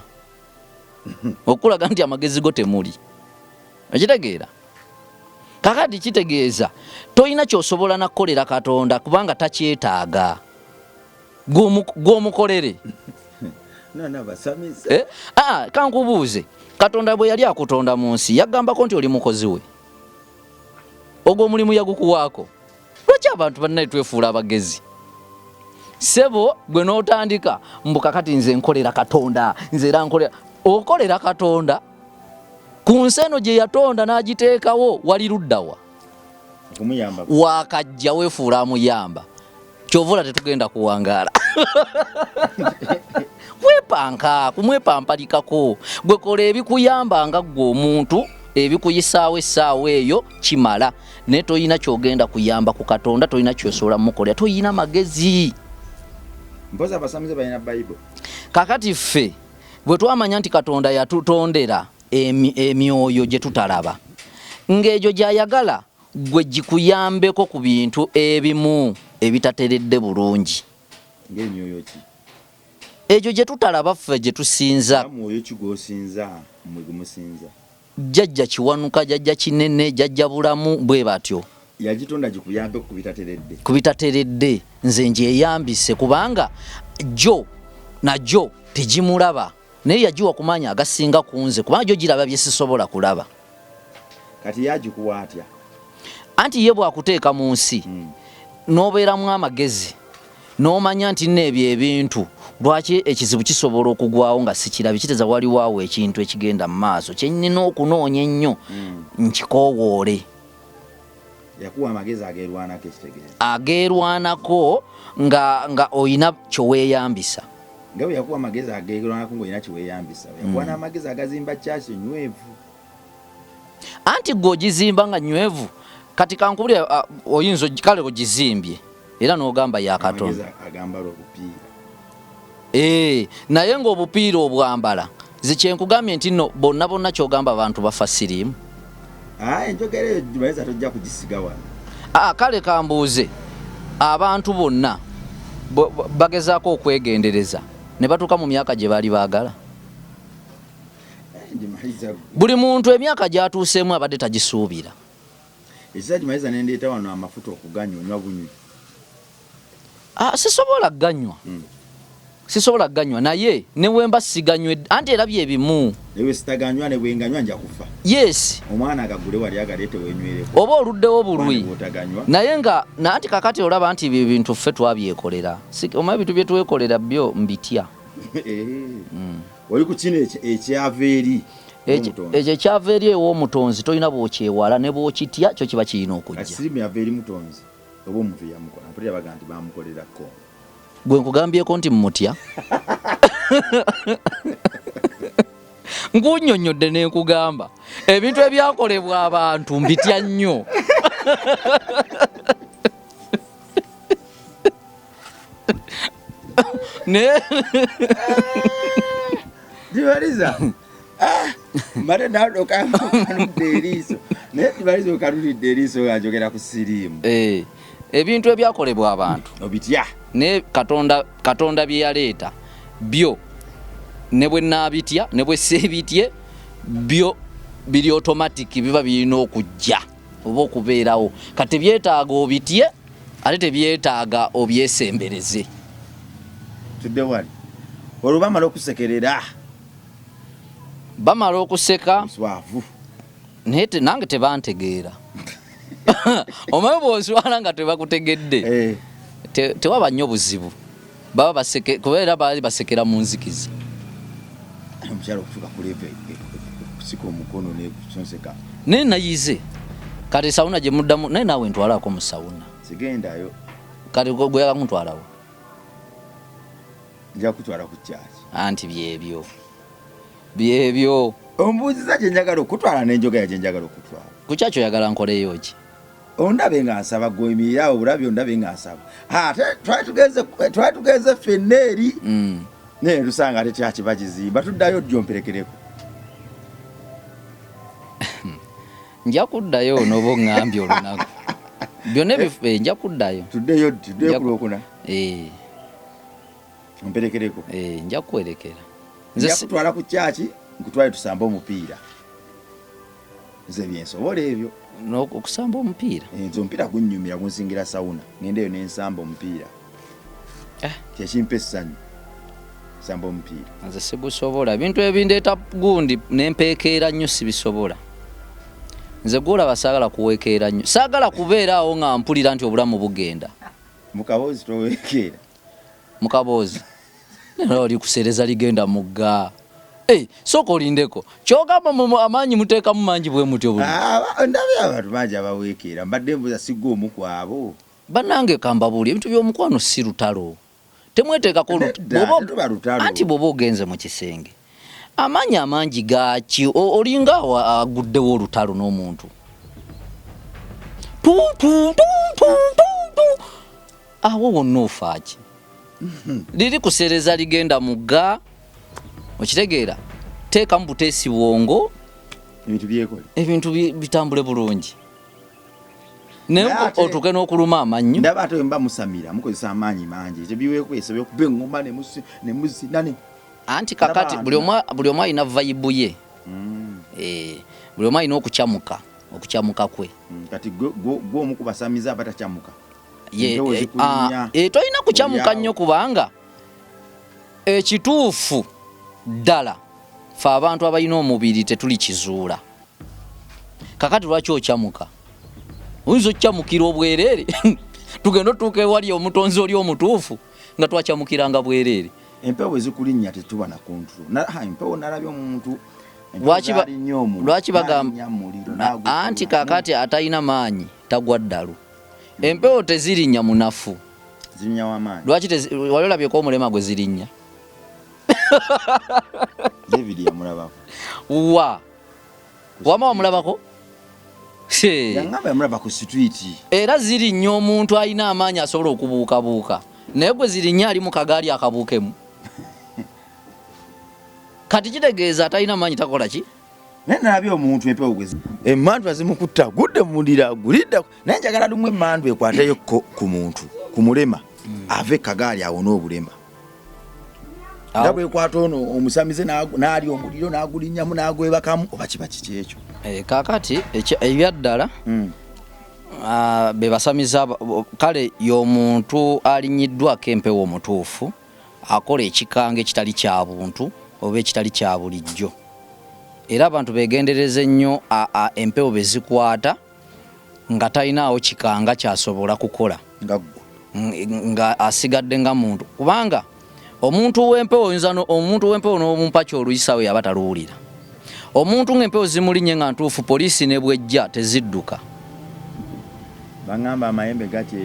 okulaga nti amagezi go temuli okitegeera kakati kitegeeza toyina ky'osobola nakukolera Katonda kubanga takyetaaga gw'omukolere kankubuuze Katonda bwe yali akutonda mu nsi yagambako nti oli mukozi we ogwo omulimu yagukuwaako lwaki abantu bannaye twefuula abagezi sebo gwe n'otandika mbuka kati nze nkolera Katonda nze era nkolera okolera Katonda ku nsi eno gye yatonda n'agiteekawo wali luddawa wakajja weefuula amuyamba kyovula tetugenda kuwangaala kumwepampalikako gwe kola ebikuyamba nga gwe omuntu ebikuyisaawo essaawa eyo kimala naye toyina kyogenda kuyamba ku Katonda toyina kyosobola mukolera toyina magezi mpoza abasamize balina Bible kakati ffe bwe twamanya nti Katonda yatutondera emyoyo gye tutalaba ng'egyo gy'ayagala gwe gikuyambeko ku bintu ebimu ebitateredde bulungi ng'emyoyo ki egyo gye tutalaba ffe gye tusinza mwoyo ki gw'osinza mmwe gwe musinza jjajja kiwanuka jjajja kinene jjajja bulamu bwe batyo yagitonda gikuyambeko ku bitateredde nze ngyeyambise kubanga najjo tegimulaba naye yagiwa ku maanyi agasinga ku nze kubanga gyo giraba bye sisobola kulaba kati yagikuwa atya anti ye bwakuteeka mu nsi n'obeeramu amagezi n'omanya nti n'ebyo ebintu lwaki ekizibu kisobola okugwawo nga sikirabi kiteza waliwaawo ekintu ekigenda mu maaso kyenina okunoonya ennyo nkikoowoole yakuwa amagezi ageerwanako ekitegeeza ageerwanako nga oyina kyoweeyambisa nga bwe yakuwa amagezi ageerwanako ng'olina kyoweeyambisa yakuwa n'amagezi agazimba kyaki nywevu anti gw'ogizimba nga nywevu kati kankubule oyinza kale ogizimbye era n'ogamba ya Katonda agambala obupiira naye ng'obupiira obwambala zikyenkugambye nti nno bonna kyogamba abantu bafa siriimu enjogera eyo gimayeza tojja kugisiga wano kale kambuuze abantu bonna bagezaako okwegendereza ne batuuka mu myaka gye baali baagala buli muntu emyaka gy'atuuseemu abadde tagisuubira ekisa gimayeza nendeeta wano amafuta okuganywa onywa bunywi sisobola ganywa naye ne wemba siganywe anti era byebimu newe sitaganywa ne bwenganywa nja kufa yes omwana agagule wali agaleete wenyweleko oba oluddewo bulwi naye nga nanti kakati olaba nti ebyo bintu ffe twabyekolera omanyi bintu bye twekolera byo mbitya oli ku kino ekyava eri ekyo ekyava eri ew'omutonzi tolina bw'okyewala ne bw'okitya kyo kiba kirina okujja sirimu yava eri mutonzi oba omuntu yamukola mpulira baga nti bamukolerako gwe nkugambyeko nti mmutya nkunnyonnyodde ne nkugamba ebintu ebyakolebwa abantu mbitya nnyo Dibaliza mbadde nadoka kanudde eriiso naye Dibaliza okanulidde eriiso ganjogera ku siriimu ebintu ebyakolebwa abantu obitya ne Katonda bye yaleeta byo ne bwe naabitya ne bwe seebitye byo biri automatic biba birina okujja oba okubeerawo kati byetaaga obitye ate tebyetaaga obyesembereze tudde wali olwo bamala okusekerera bamala okuseka swavu nete nange tebantegeera omaye bw'oswala nga tebakutegedde tewaba nnyo buzibu baba baseke kubeera baali basekera mu nzikiza omukyalo okutuuka ku leve kusika omukono nekusonseka naye nayize kati sawuna gye muddamu naye naawe ntwalako mu sawuna sigendayo kati gweyala kuntwalawo nja kutwala ku kyaki anti byebyo ombuuziza gye njagala okutwala n'enjogera gye njagala okutwala ku kyaki oyagala nkoleyo ki ondabe nga nsaba gwemirirawo bulabye ondabe nga nsaba twali tugenze ffenna eri naye tusanga ate kyakiba kizimba tuddayo gyomperekereko nja kuddayo n'oba oŋŋambye olunaku byonna nja kuddayo tuddeyo ku lwokuna omperekereko nja kuwerekera nja kutwala ku kyaki nkutwale tusamba omupiira nze byensobola ebyo okusamba omupiira nze omupiira gunnyumira gunsingira sawuna ngendeyo nensamba omupiira kyekimpa essanyu samba omupiira nze sigusobola ebintu ebindeeta gundi nempeekeera nnyo sibisobola nze gwolaba saagala kuweekeera nnyo saagala kubeera awo nga mpulira nti obulamu bugenda mukaboozi toweekeera mukaboozi oli kusereza ligenda mugga sooka olindeko kyogamba amaanyi muteekamu mangi bwe mutyo buli ndabye abantu bangi abaweekeera mbadde mbuza sigga omu kwabo bannange kambabuli ebintu by'omukwano si lutalo temweteekako anti bw'oba ogenze mu kisenge amaanyi amangi gaki olinga aguddewo olutalo n'omuntu awo wonna ofaaki liri kusereza ligenda mugga okitegeera teekamu buteesi bwongo ebintu bitambule bulungi naye otuuke n'okuluma amannyo ndaba ate mba musamira mukozesa amaanyi mangi ekyo biweekwesa byokuba eŋŋoma nemuzinane anti kakati buli omu alina vayibu ye buli omu alina okukyamuka kwe kati gwomu kubasamiza abatakyamuka tolina kukyamuka nnyo kubanga ekituufu ddala fe abantu abalina omubiri tetuli kizuula kakati lwaki okyamuka oyinza okukyamukira obwereere tugenda otuuka ewali omutonzi oli omutuufu nga twakyamukiranga bwereere empewo ezikulinnya tetuba na kontrol empewo nalabye omuntu lwaki bagamba anti kakati atalina maanyi tagwa ddalu empewo tezirinnya munafu zirinnya wamaanyi lwaki wali olabyeko omulema gwe zirinnya David yamulabako wama wamulabako yangamba yamulabako street era zirinnya omuntu alina amaanyi asobola okubuukabuuka naye gwe zirinnya ali mu kagaali akabuukemu kati kitegeeza atalina maanyi takola ki naye nalabye omuntu empewo gwe emmandwa zimukutta gudde mundira gulidda naye njagala lumu emmandwa ekwateyo ku muntu ku mulema ave kagaali awona obulema nga bwekwata ono omusamize n'ali omuliro n'agulinnyamu n'agwebakamu oba kiba kiki ekyo kakati ebyaddala be basamiza kale y'omuntu alinnyiddwako empewo omutuufu akola ekikanga ekitali kya buntu oba ekitali kya bulijjo era abantu begendereze nnyo empewo bezikwata nga talinaawo kikanga kyasobola kukola nga asigadde nga muntu kubanga omuntu w'empewo n'omumpaki oluyisawe yaba taluwulira omuntu ng'empewo zimulinnye nga ntuufu poliisi ne bwejja tezidduka bangamba amayembe gati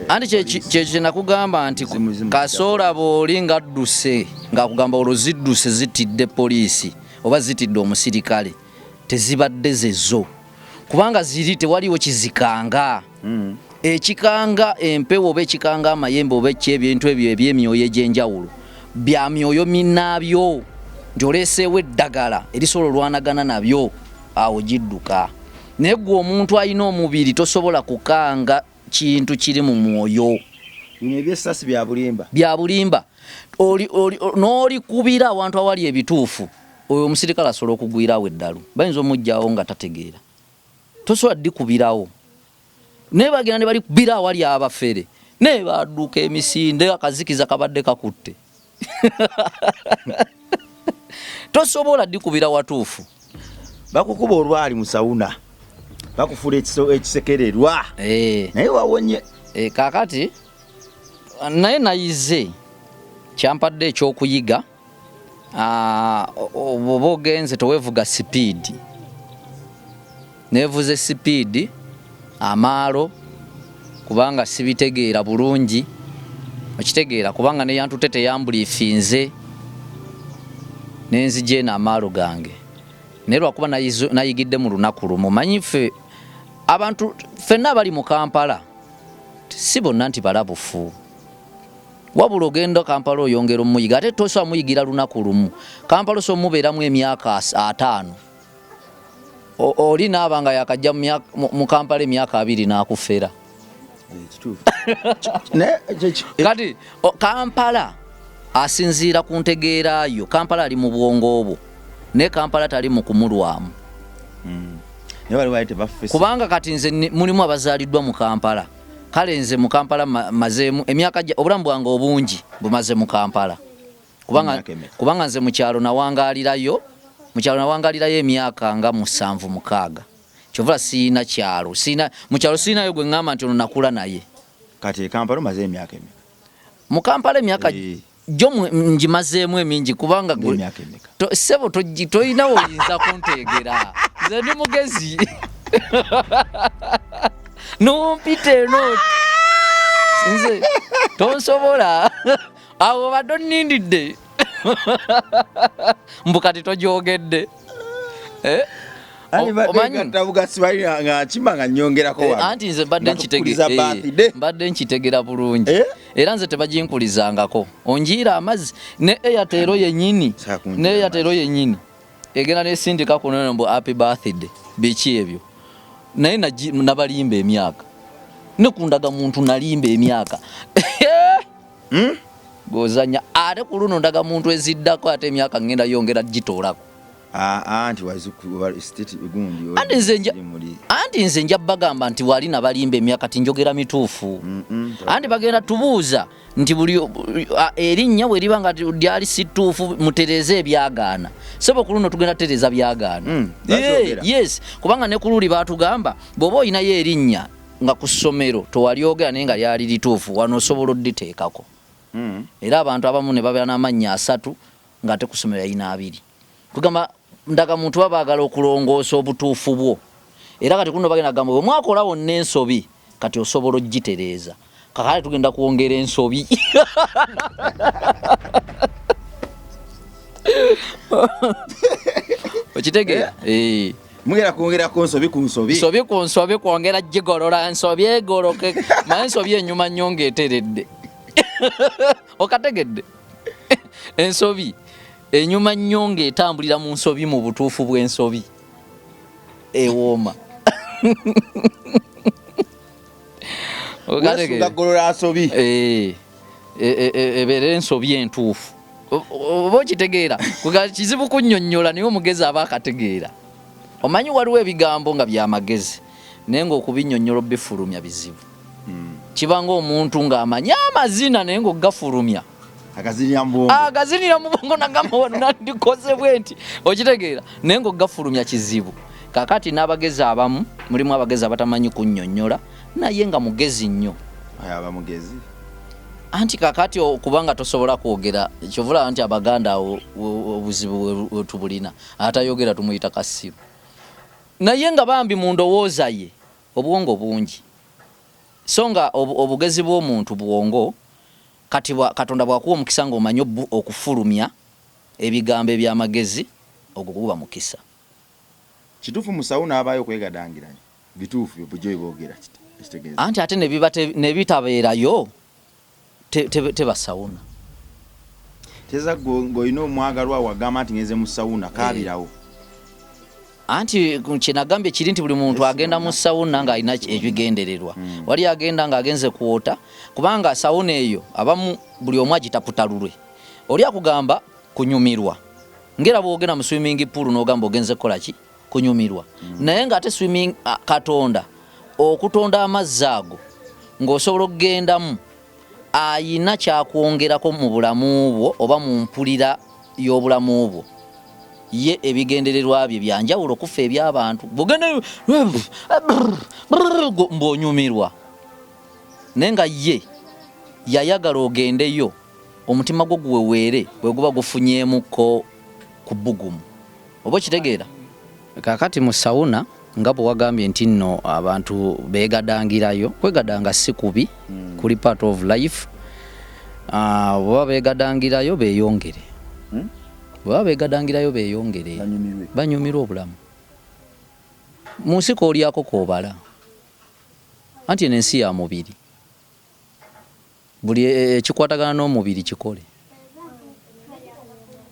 anti kyekyo nakugamba nti kasoola bw'oli ngadduse ng'akugamba olwo zidduse zitidde poliisi oba zitidde omusirikale tezibadde zezo kubanga ziri tewaliwo kizikanga ekikanga empewo oba ekikanga amayembe oba ekyebintu ebyo ebyemyoyo egy'enjawulo bya myoyo minnaabyo nti oleeseewo eddagala erisobola olwanagana nabyo awo gidduka naye gwe omuntu alina omubiri tosobola kukanga kintu kiri mu mwoyo bino ebyessasi bya bulimba n'olikubira awantu awali ebituufu oyo omusirikale asobola okugwirawo eddalu bayinza omugjawo nga tategeera tosobola ddikubirawo naye bagenda ne balikubira awali abafere naye badduka emisinde akazikiza kabadde kakutte tosobola ddikubira watuufu bakukuba olwali mu sauna bakufula ekisekererwa naye wawonye kakati naye nayize kyampadde ekyokuyiga oba ogenze tewevuga sipiidi nevuze sipiidi amaalo kubanga sibitegeera bulungi okitegeera kubanga neyantute teyambuliifinze nenzije n'amaalo gange naye lwakuba nayigidde mu lunaku lumu manyi ffe abantu ffenna abali mu Kampala si bonna nti balabufu wabula ogenda Kampala oyongera omuyiga ate tosobola muyigira lunaku lumu Kampala so mubeeramu emyaka 5 oli naabanga yakajja mu Kampala emyaka 2 n'akufera kati Kampala asinziira ku ntegeerayo Kampala ali mu bwongo obwo ne Kampala tali mu kumulwamu kubanga kati nze mulimu abazaaliddwa mu Kampala kale nze mu Kampala mazeemu emyaka obulamu bwange obungi bumaze mu Kampala kubanga nze mu kyalo nawangaalirayo emyaka nga 7-6 kyovula siina kyalo mu kyalo siinayo gwe ngamba nti ono nakula naye kati Kampala maze emyaka emeka mu Kampala emyaka jo ngimazeemu emingi kubanga sebo toyina oyinza kunteegera nze ndi mugezi numpite no nze tonsobola awo badde onnindidde mbukati tojogedde anti nze mbadde nkitegera bulungi era nze tebaginkulizangako onjiira amazzi ne Airtel yennyini egenda nesindika kuno mbu happy birthday biki ebyo naye nabalimba emyaka nekundaga muntu nalimba emyaka gozanya ate ku luno ndaga muntu eziddako ate emyaka ngenda yongera gitoolako anti nze nja bagamba nti wali nabalimba emyaka tinjogera mituufu anti bagenda tubuuza nti buli erinnya bwe liba nga lyali situufu mutereze ebyagaana sebo ku luno tugenda tereza byagaana yes kubanga ne ku luli baatugamba bw'oba olinayo erinnya nga ku ssomero towalyogera naye nga lyali lituufu wano osobola odditeekako era abantu abamu ne babeera n'amannya 3 nga ate ku ssomero yalina 2 kugamba ndaga muntu babaagala okulongoosa obutuufu bwo era kati kuno bagenda gamba bwe mwakolawo n'ensobi kati osobola ogitereeza kakale tugenda kwongera ensobi okitegeera mugera kwongerako nsobi ku nsobi kwongera gigolola ensobi egoloke naye ensobi enyuma nnyo ng'eteredde okategedde ensobi enyuma nnyo ng'etambulira mu nsobi mu butuufu bw'ensobi ewooma okagolola nsobi ebeera ensobi entuufu oba okitegeera kizibu kunnyonnyola naye omugezi aba akategeera omanyi waliwo ebigambo nga byamagezi naye ng'okubinnyonnyola bifulumya bizibu kibanga omuntu ng'amanyi amazina naye ng'ogafulumya agazinira mu bwongo nagamba wano nandikoze bwe nti okitegeera naye ng'ogafulumya kizibu kakati n'abagezi abamu mulimu abagezi abatamanyi kunnyonnyola naye nga mugezi nnyo anti kakati kubanga tosobola kwogera kyovula nti abaganda awo obuzibu wetubulina atayogera tumuyita kasiru naye nga bambi mu ndowooza ye obwongo bungi so nga obugezi bw'omuntu bwongo kati Katonda bwakuwa omukisa ng'omanyi okufulumya ebigambo eby'amagezi ogwo guba mukisa kituufu mu sawuna abaayo okwegadangiranya bituufu bujjo boogera kitegeeza anti ate ne bitabeerayo tebasawuna teza ng'olina omwagalwa wagamba nti ngeze mu sawuna kaabirawo anti kyenagambye kiri nti buli muntu agenda mu sawuna ng'alina ebigendererwa wali agenda ng'agenze kwota kubanga sawuna eyo abamu buli omu agitaputa lulwe oli akugamba kunyumirwa ngera bwogenda mu swimming pool n'ogamba ogenze kukola ki kunyumirwa naye ng'ate swimming Katonda okutonda amazzi ago ng'osobola okugendamu ayina kyakwongerako mu bulamu bwo oba mu mpulira y'obulamu bwo ye ebigendererwa bye byanjawulo kufa eby'abantu bugende mbonyumirwa nenga ye yayagala ogendeyo omutima gwo guweweere bwe guba gufunyeemuko ku bbugumu oba kitegeera kakati mu sawuna nga bwe wagambye nti nno abantu beegadangirayo kwegadanga si kubi kuli part of life bwe beegadangirayo beeyongere bwe beegadangirayo beeyongere banyumirwe obulamu mu nsi k'olyako koobala anti eno ensi ya mubiri buli ekikwatagana n'omubiri kikole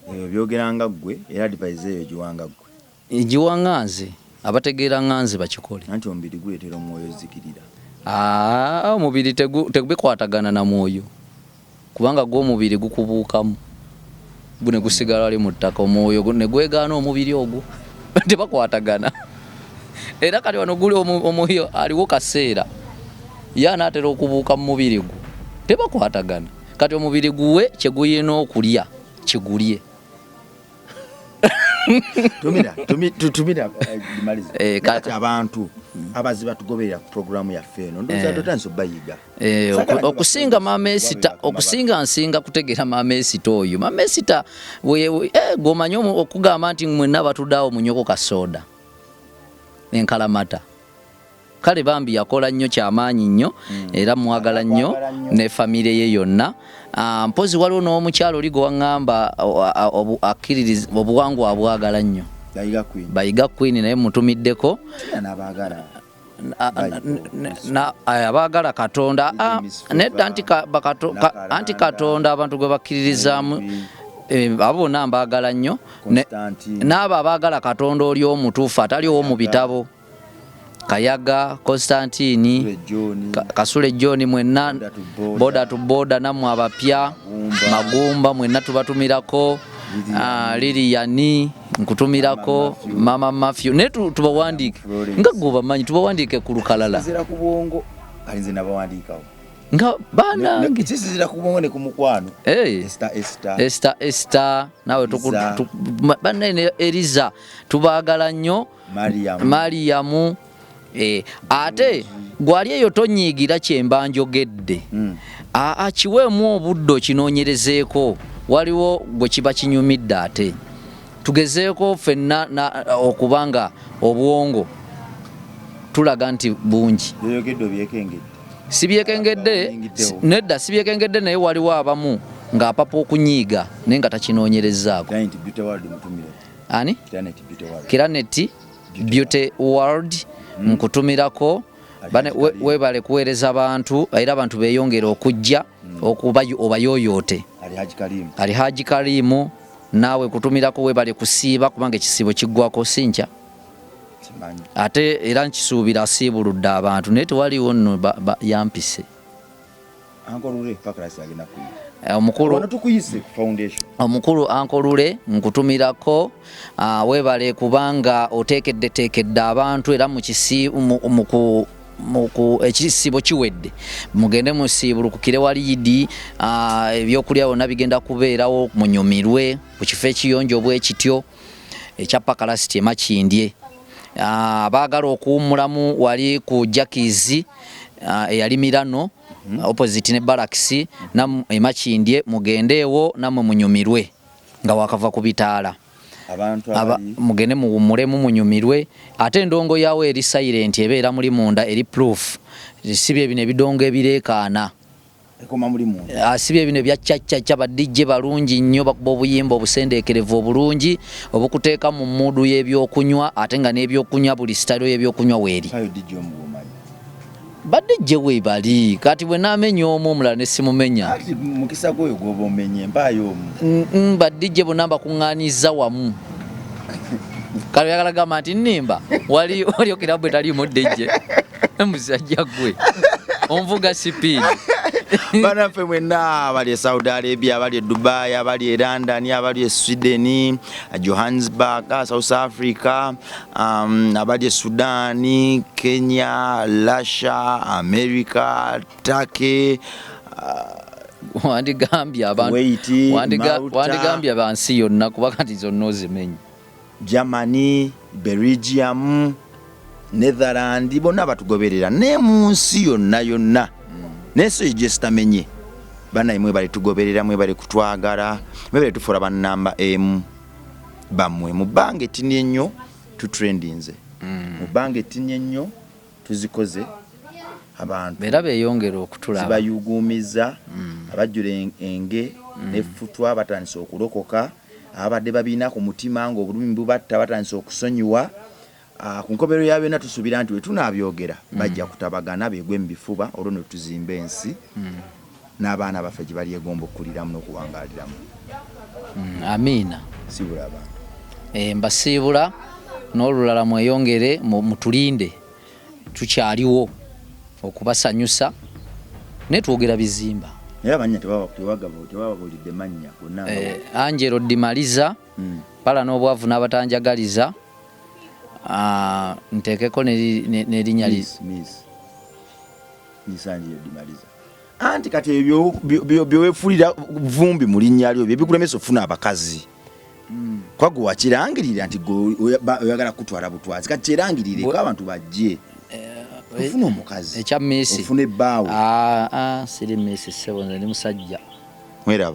byogeranga ggwe era advice eyo giwanga ggwe giwaŋŋanze abategeera ŋŋanze bakikole anti omubiri guleetera omwoyo zikirira omubiri tegubikwatagana na mwoyo kubanga gw'omubiri gukubuukamu gune gusigala ali mu ttaka omwoyo ne gwegaana omubiri ogwo tebakwatagana era kati wano guli omwoyo aliwo kaseera ye anaatera okubuuka mu mubiri gwo tebakwatagana kati omubiri guwe kyeguyina okulya kigulye tumira kati abantu abaziba tugoberera ku programu yaffe eno ndowooza totandise obbayiga okusinga mamesita okusinga nsinga kutegeera mamesita oyo mamesita gwomanyi okugamba nti mwenna batuddeawo munyoko kasoda enkalamata kale bambi yakola nnyo kyamaanyi nnyo era mwagala nnyo ne famire ye yonna mpozi waliwo n'omukyalo oli gwe waŋŋamba akkiririza obuwangwa abwagala nnyo bayiga Queen naye mutumiddeko abaagala Katonda nedda anti Katonda abantu gwe bakkiririzaamu abo bonna mbaagala nnyo n'abo abaagala Katonda oli omutuufu ataliwo mu bitabo Kayaga Constantine Kasule John mwenna boda to boda namwe abapya Magumba mwenna tubatumirako Liliani nkutumirako Mama Mafio netu tubawandike nga goba manyi tubawandike ku lukalala zira ku bwongo alinze nabawandikawo nga bana kisizira ku bwongo ne ku mukwano Esther nawe banene Eliza tubaagala nnyo Mariamu ate gwali eyo tonyiigira kyemba njogedde kiweemu obuddo kinoonyerezeeko waliwo gwe kiba kinyumidde ate tugezeeko ffenna okubanga obwongo tulaga nti bungi nedda sibyekengedde naye waliwo abamu ng'apapa okunyiiga naye nga takinoonyerezaako ani Kiranet Beauty World nkutumirako webale kuweereza abantu era abantu beeyongera okujja obayooyoote ali Haji Kalimu naawe kutumirako webale kusiiba kubanga ekisiibo kiggwako sinkya ate era nkisuubira asiibuludde abantu naye tewaliwo nno yampise omukulu Ankolule nkutumirako webale kubanga oteekedde abantu era ekisiibo kiwedde mugende musiibulukukire waliidi ebyokulya byonna bigenda kubeerawo munyumirwe ku kifo ekiyonjo bwe kityo ekya Pakarasiti Makindye abaagala okuwummulamu wali ku Jackies eyali Mirano opposite ne Barracks Makindye mugendeewo namwe munyumirwe nga wakava ku bitaala mugende muwummulemu munyumirwe ate endongo yawe eri silent ebeera muli munda eri proof sibye bino ebidongo ebireekaana sibye bino ebyaccaccaca badijje balungi nnyo bakuba obuyimba obusendeekerevu obulungi obukuteeka mu muudu y'ebyokunywa ate nga n'ebyokunywa buli sitalo y'ebyokunywa weeri badijje weebali kati bwe naamenya omu omulala ne simumenya mukisa gwoyo gwoba omenye mpaayo omu badijje bonna bakuŋŋaanyiza wamu kale oyagala gamba nti nnimba wali okirabu etaliimu ddejje musajja gwe onvuga sipiidi banaffe mwenna abali e Saudi Arabia abali e Dubai abali e London abali e Sweden Johannesburg South Africa abali e Sudan Kenya Russia America Turkey wandigambye abantu wandigambye abansi yonna kuba kati zonna ozimenye Germany, Belgium, Netherlands bonna batugoberera ne mu nsi yonna n'ensi gye zitamenye banaye mwe bali tugoberera mwe bali kutwagala mwe bali tufuula bannamba emu bamwe mu bbanga etini ennyo tutrendinze mu bbanga etini ennyo tuzikoze abantu era beeyongera okutulaba zibayuguumiza abajjula enge n'effutwa batandise okulokoka abadde babiina ku mutima ng'obulumi bubatta batandise okusonyiwa ku nkobero ya byonna tusuubira nti we tunaabyogera bajja kutabagana beegwe mu bifuba olwo ne tuzimba ensi n'abaana baffe gye balyegomba okkuliramu n'okuwangaaliramu. Amiina. Siibula abantu. Mbasiibula n'olulala mweyongere mutulinde tukyaliwo okubasanyusa ne twogera bizimba. Naye abanya tebababulidde mannya gonna. Angelo Dimaliza pala n'obwavu n'abatanjagaliza nteekeko n'erinnya Miss Angelo Dimaliza. Anti kati ebyo byoweefulira vumbi mu linnya lyo bye bikulemesa ofuna abakazi. Kwa gwe wakirangirira nti oyagala kutwala butwazi kati kirangirire ko abantu bajje ofuna omukazi ekya Messi ofuna ebbaawo siri Messi sebo ndi musajja mweraba